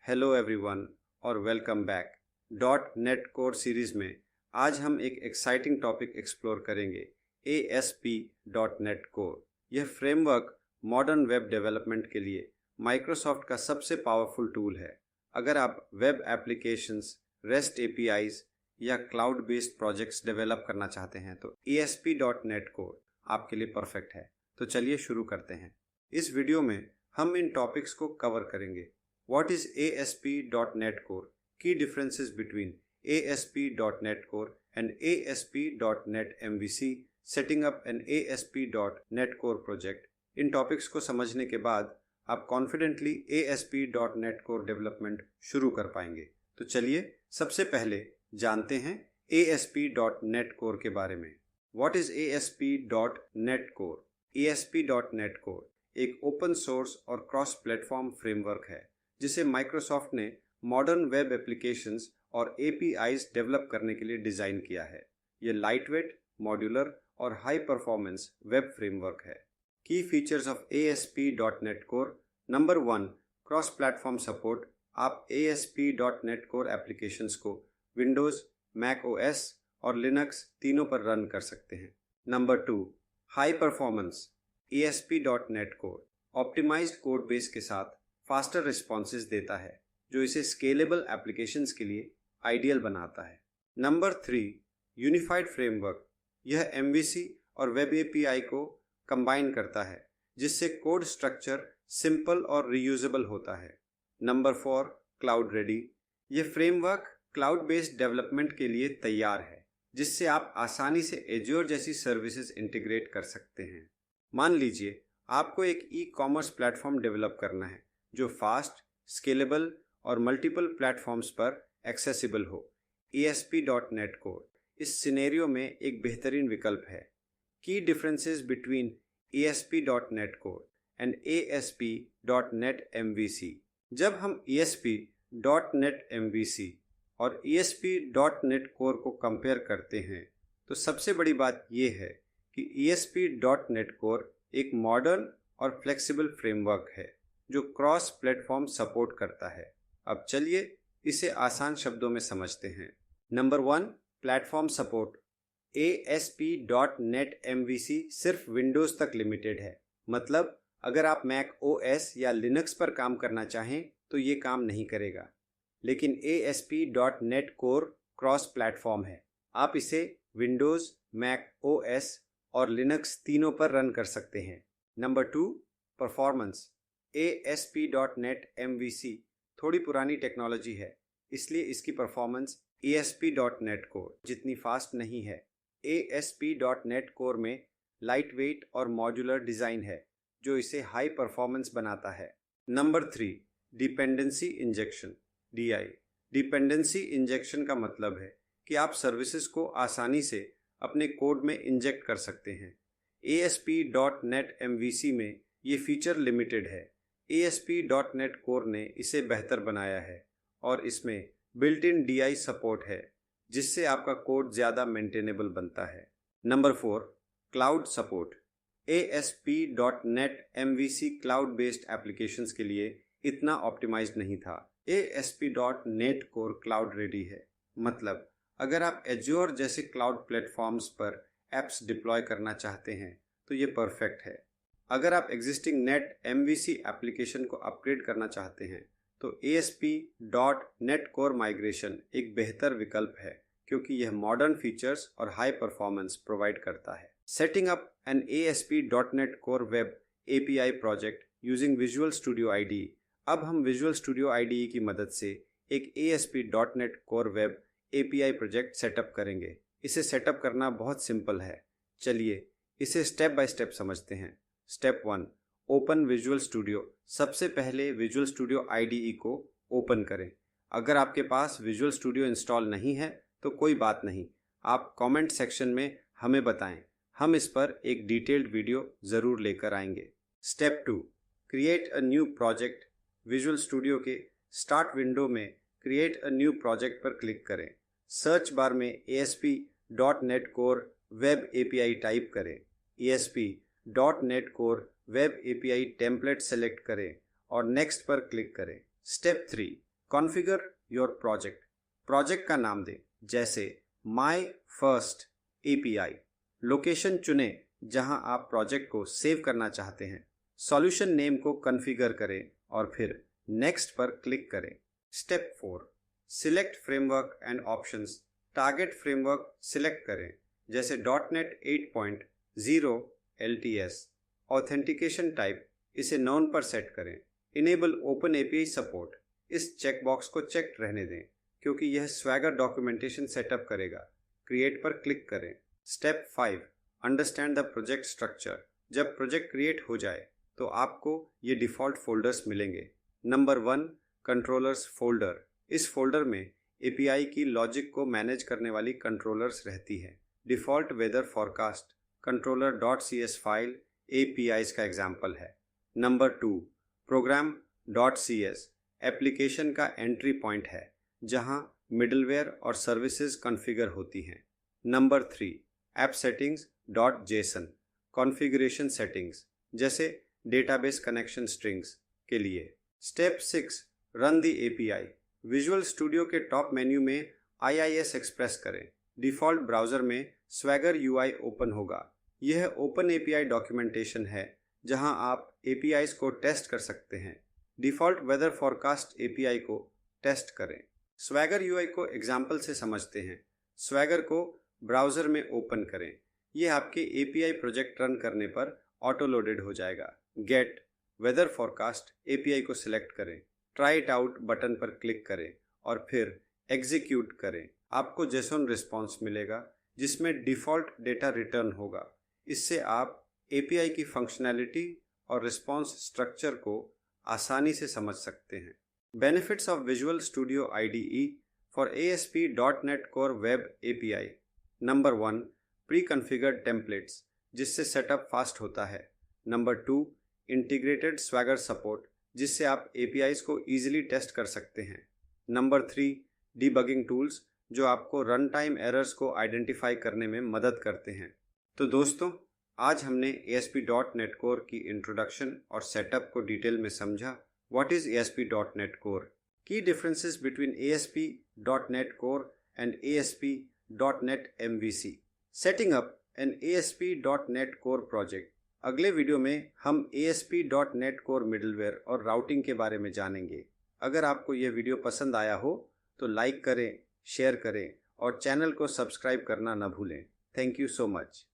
Hello everyone और welcome back. Dot net core series में आज हम एक एक्साइटिंग टॉपिक एक्सप्लोर करेंगे, ASP.NET कोर। यह फ्रेमवर्क मॉडर्न वेब डेवलपमेंट के लिए माइक्रोसॉफ्ट का सबसे पावरफुल टूल है। अगर आप वेब एप्लीकेशंस, रेस्ट APIs या क्लाउड बेस्ड प्रोजेक्ट्स डेवलप करना चाहते हैं तो ASP.NET कोर आपके लिए परफेक्ट है। तो चलिए शुरू करते हैं। इस वीडियो में हम इन टॉपिक्स को कवर करेंगे। What is ASP.NET Core? Key differences between ASP.NET Core and ASP.NET MVC, setting up an ASP.NET Core project। In topics को समझने के बाद आप कॉन्फिडेंटली ASP.NET Core डेवलपमेंट शुरू कर पाएंगे। तो चलिए सबसे पहले जानते हैं ASP.NET Core के बारे में। What is ASP.NET Core? ASP.NET Core एक ओपन सोर्स और क्रॉस प्लेटफॉर्म फ्रेमवर्क है जिसे माइक्रोसॉफ्ट ने मॉडर्न वेब एप्लीकेशंस और APIs डेवलप करने के लिए डिज़ाइन किया है। यह लाइटवेट, मॉड्यूलर और हाई परफॉर्मेंस वेब फ्रेमवर्क है। Key features of ASP.NET Core। Number 1, cross platform support. आप ASP.NET Core एप्लीकेशंस को विंडोज़, मैक OS और लिनक्स तीनों पर रन कर सकते हैं। Number 2, high performance. ASP.NET Core optimised code base के साथ फास्टर रिस्पॉन्सेज देता है जो इसे स्केलेबल एप्लीकेशंस के लिए आइडियल बनाता है। Number 3, unified framework. यह MVC और वेब API को कंबाइन करता है जिससे कोड स्ट्रक्चर सिंपल और रीयूजेबल होता है। Number 4, cloud ready. यह फ्रेमवर्क क्लाउड बेस्ड डेवलपमेंट के लिए तैयार है जिससे आप आसानी से एज्योर जैसी सर्विसेज इंटीग्रेट कर सकते हैं। मान लीजिए आपको एक ई-कॉमर्स प्लेटफॉर्म डेवलप करना है जो फास्ट, स्केलेबल और मल्टीपल प्लेटफॉर्म्स पर एक्सेसिबल हो। ASP.NET Core इस सिनेरियो में एक बेहतरीन विकल्प है। की differences between ASP.NET Core and ASP.NET MVC। जब हम ASP.NET MVC और ASP.NET Core को कंपेयर करते हैं तो सबसे बड़ी बात यह है कि ASP.NET Core एक मॉडर्न और फ्लेक्सिबल फ्रेमवर्क है जो क्रॉस प्लेटफॉर्म सपोर्ट करता है। अब चलिए इसे आसान शब्दों में समझते हैं। Number 1, platform support. ASP.NET MVC सिर्फ विंडोज़ तक लिमिटेड है। मतलब अगर आप मैक OS या लिनक्स पर काम करना चाहें तो ये काम नहीं करेगा। लेकिन ASP.NET Core क्रॉस प्लेटफॉर्म है। आप इसे विंडोज़, मैक OS और लिनक्स तीनों पर रन कर सकते हैं। Number 2, performance. ASP.NET MVC थोड़ी पुरानी टेक्नोलॉजी है इसलिए इसकी परफॉर्मेंस ASP.NET Core जितनी फास्ट नहीं है। ASP.NET Core में लाइट वेट और मॉड्यूलर डिज़ाइन है जो इसे हाई परफॉर्मेंस बनाता है। Number 3, dependency injection, DI। Dependency injection का मतलब है कि आप सर्विसेज को आसानी से अपने कोड में इंजेक्ट कर सकते हैं। ASP.NET MVC में ये फीचर लिमिटेड है। ASP.NET Core ने इसे बेहतर बनाया है और इसमें बिल्ट इन DI सपोर्ट है जिससे आपका कोड ज़्यादा मेंटेनेबल बनता है। Number 4, cloud support. ASP.NET MVC cloud based applications के लिए इतना ऑप्टिमाइज्ड नहीं था। ASP.NET Core क्लाउड रेडी है। मतलब अगर आप एज्योर जैसे क्लाउड प्लेटफॉर्म्स पर एप्स डिप्लॉय करना चाहते हैं तो ये परफेक्ट है। अगर आप एग्जिस्टिंग नेट MVC एप्लीकेशन को अपग्रेड करना चाहते हैं तो ASP.NET Core माइग्रेशन एक बेहतर विकल्प है क्योंकि यह मॉडर्न फीचर्स और हाई परफॉर्मेंस प्रोवाइड करता है। Setting up an ASP.NET Core web API project using visual studio IDE। अब हम विजुअल स्टूडियो IDE की मदद से एक ASP.NET Core web API project setup करेंगे। इसे सेटअप करना बहुत सिंपल है। चलिए इसे स्टेप बाय स्टेप समझते हैं। Step 1, open visual studio. सबसे पहले विजुअल स्टूडियो IDE को ओपन करें। अगर आपके पास विजुअल स्टूडियो इंस्टॉल नहीं है तो कोई बात नहीं, आप कमेंट सेक्शन में हमें बताएं, हम इस पर एक डिटेल्ड वीडियो ज़रूर लेकर आएंगे। Step 2, create a new project. Visual Studio के स्टार्ट विंडो में क्रिएट अ न्यू प्रोजेक्ट पर क्लिक करें। सर्च बार में ASP.NET Core web API type करें। ASP.NET Core web API template select करें और नेक्स्ट पर क्लिक करें। Step 3, configure your project, project का नाम दें जैसे माय फर्स्ट एपीआई। लोकेशन चुनें जहां आप प्रोजेक्ट को सेव करना चाहते हैं। सॉल्यूशन नेम को कॉन्फ़िगर करें और फिर नेक्स्ट पर क्लिक करें। Step 4, select framework and options. Target framework select करें जैसे .NET 8.0 LTS। ऑथेंटिकेशन टाइप इसे नॉन पर सेट करें। इनेबल ओपन एपीआई सपोर्ट, इस चेकबॉक्स को चेक रहने दें क्योंकि यह स्वैगर डॉक्यूमेंटेशन सेटअप करेगा। क्रिएट पर क्लिक करें। Step 5, understand the project structure. जब प्रोजेक्ट क्रिएट हो जाए तो आपको ये डिफ़ॉल्ट फोल्डर्स मिलेंगे। Number 1, controllers folder. इस फोल्डर में एपीआई की लॉजिक को मैनेज करने वाली कंट्रोलर्स रहती है। Default weather forecast controller .cs file APIs का एग्जाम्पल है। नंबर 2, प्रोग्राम .cs एप्लीकेशन का एंट्री पॉइंट है जहां मिडलवेयर और सर्विसेज कॉन्फ़िगर होती हैं। Number 3, app settings .json configuration settings जैसे डेटाबेस कनेक्शन स्ट्रिंग्स के लिए। Step 6, run the API. Visual Studio के टॉप मेन्यू में IIS एक्सप्रेस करें। डिफ़ॉल्ट ब्राउज़र में स्वैगर UI ओपन होगा। यह ओपन एपीआई डॉक्यूमेंटेशन है जहां आप APIs को टेस्ट कर सकते हैं। डिफ़ॉल्ट वेदर फॉरकास्ट API को टेस्ट करें। स्वैगर UI को एग्जाम्पल से समझते हैं। स्वैगर को ब्राउज़र में ओपन करें। यह आपके API प्रोजेक्ट रन करने पर ऑटो लोडेड हो जाएगा। गेट वेदर फॉरकास्ट API को सिलेक्ट करें। ट्राई इट आउट बटन पर क्लिक करें और फिर एग्जीक्यूट करें। आपको JSON रिस्पॉन्स मिलेगा जिसमें डिफ़ॉल्ट डेटा रिटर्न होगा। इससे आप API की फंक्शनैलिटी और रिस्पॉन्स स्ट्रक्चर को आसानी से समझ सकते हैं। Benefits of visual studio IDE for ASP.NET Core Web API। Number 1, pre configured templates जिससे सेटअप फास्ट होता है। नंबर 2, इंटीग्रेटेड स्वैगर सपोर्ट जिससे आप APIs को ईजिली टेस्ट कर सकते हैं। नंबर 3, डीबगिंग टूल्स जो आपको रन टाइम एरर्स को आइडेंटिफाई करने में मदद करते हैं। तो दोस्तों, आज हमने ASP.NET Core की इंट्रोडक्शन और सेटअप को डिटेल में समझा। What is ASP.NET Core? की differences between ASP.NET Core and ASP.NET MVC। Setting up an ASP.NET Core project. अगले वीडियो में हम ASP.NET Core मिडलवेयर और राउटिंग के बारे में जानेंगे। अगर आपको यह वीडियो पसंद आया हो तो लाइक करें, शेयर करें और चैनल को सब्सक्राइब करना न भूलें। Thank you so much.